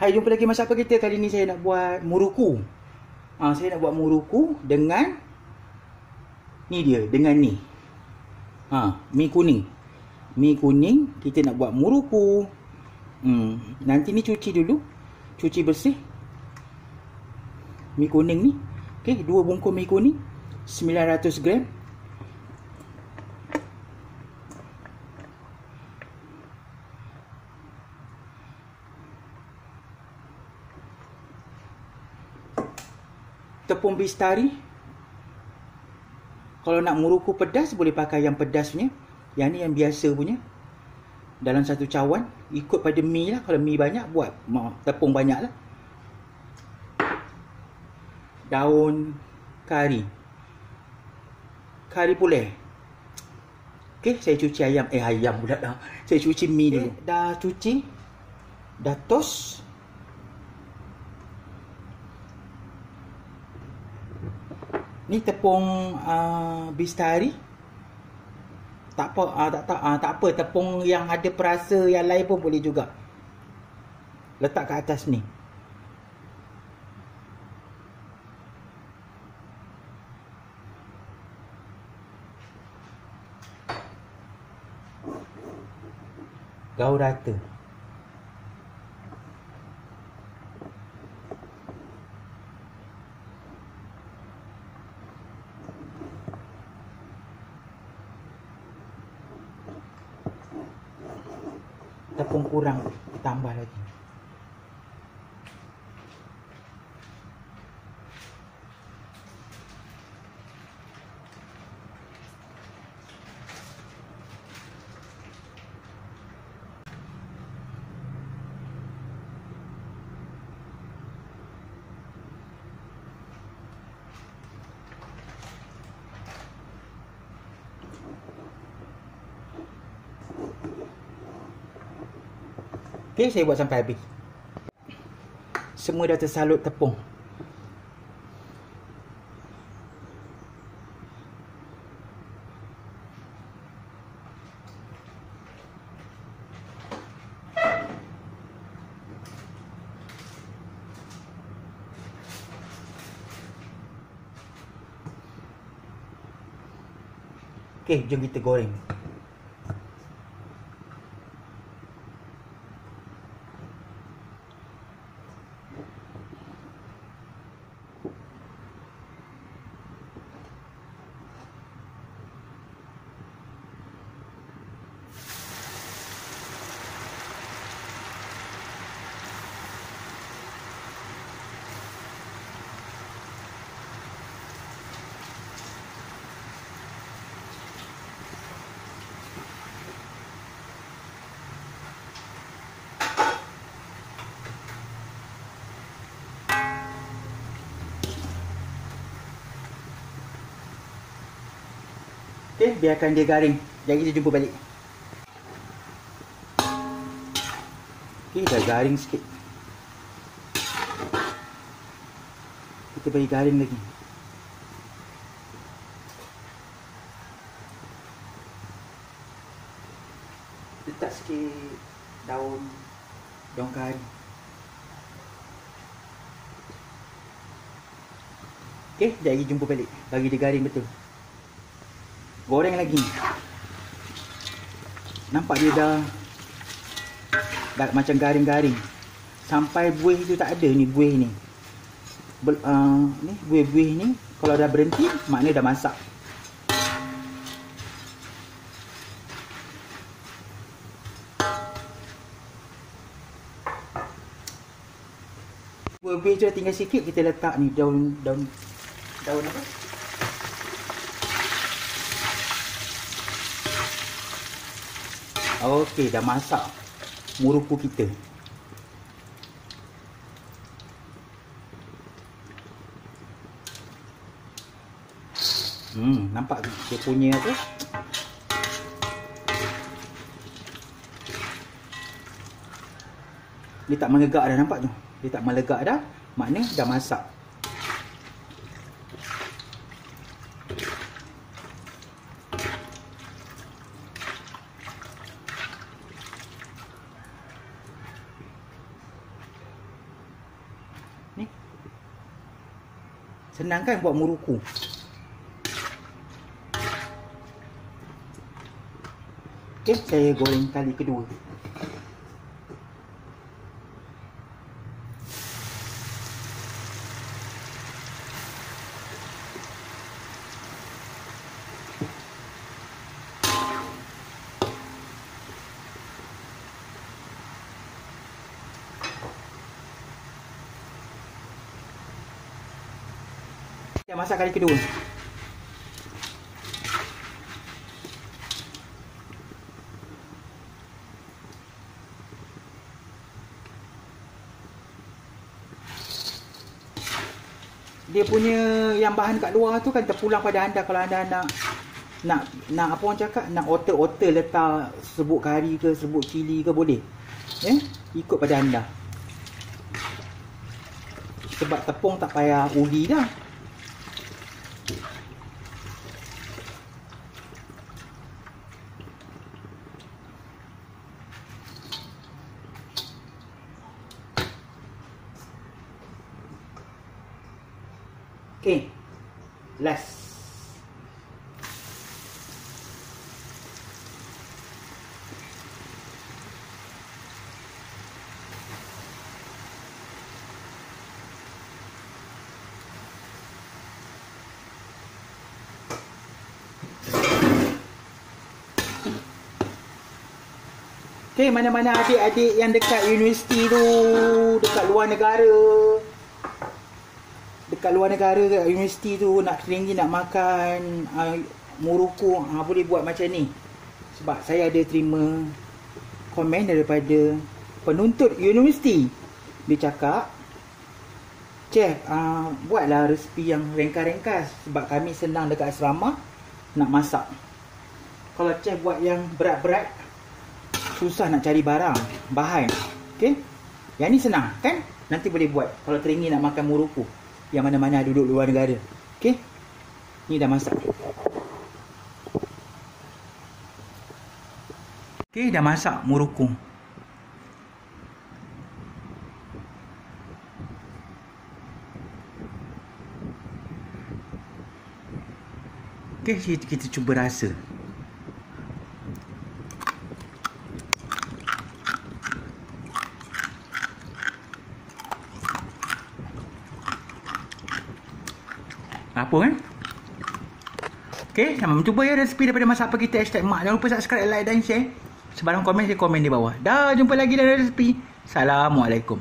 Hai, jumpa lagi masak apa kita. Kali ni saya nak buat muruku. Saya nak buat muruku dengan ni dia, dengan ni. Mi kuning. Mi kuning, kita nak buat muruku. Nanti ni cuci dulu. Cuci bersih. Mi kuning ni. Okey, 2 bungkus mi kuning. 900 gram. Tepung bistari. Kalau nak muruku pedas, boleh pakai yang pedas punya. Yang ni yang biasa punya. Dalam satu cawan. Ikut pada mi lah. Kalau mi banyak, buat tepung banyak lah. Daun kari. Kari pulih. Okey, saya cuci ayam. Ayam pula dah. Saya cuci mi dulu. Dah cuci. Dah toast. Ni tepung bistari. Tak apa, tak apa, tepung yang ada perasa yang lain pun boleh juga. Letak kat atas ni. Gaul rata. Tepung kurang, tambah lagi. Okey, saya buat sampai habis. Semua dah tersalut tepung. Okey, jom kita goreng. Okey, biarkan dia garing. Jadi kita jumpa balik. Okey, dah garing sikit. Kita bagi garing lagi. Letak sikit daun kari. Okey, jadi jumpa balik. Bagi dia garing betul. Goreng lagi. Nampak dia dah macam garing-garing. Sampai buih tu tak ada ni, buih ni. Ni buih-buih ni kalau dah berhenti, maknanya dah masak. Buih-buih tu dah tinggal sikit, kita letak ni daun apa? Okey, dah masak muruku kita. Nampak dia punya apa? Dia tak melegak dah, nampak tu. Dia tak melegak dah, maknanya dah masak. Senang kan buat muruku? Okey, saya goreng kali kedua. Kita masak kali kedua. Dia punya yang bahan kat luar tu kan terpulang pada anda. Kalau anda nak apa orang cakap, nak otel letak serbuk kari ke, serbuk cili ke, boleh. Ikut pada anda. Sebab tepung tak payah uli dah. Okay, last. Okay, mana-mana adik-adik yang dekat universiti tu, dekat luar negara, kat universiti tu, nak teringgi nak makan muruku, boleh buat macam ni. Sebab saya ada terima komen daripada penuntut universiti. Dia cakap, Chef, buatlah resipi yang ringkas-ringkas, sebab kami senang dekat asrama nak masak. Kalau Chef buat yang berat-berat, susah nak cari bahan. Okay, yang ni senang kan? Nanti boleh buat kalau teringin nak makan muruku yang mana-mana duduk luar negara. Okay, ni dah masak. Okay, dah masak muruku. Okay, kita cuba rasa. Apa kan? Okay, sama mencuba ya resipi daripada Masak Apa Kita #mak. Jangan lupa subscribe, like dan share. Sebarang komen, saya komen di bawah. Dah, jumpa lagi dalam resipi. Assalamualaikum.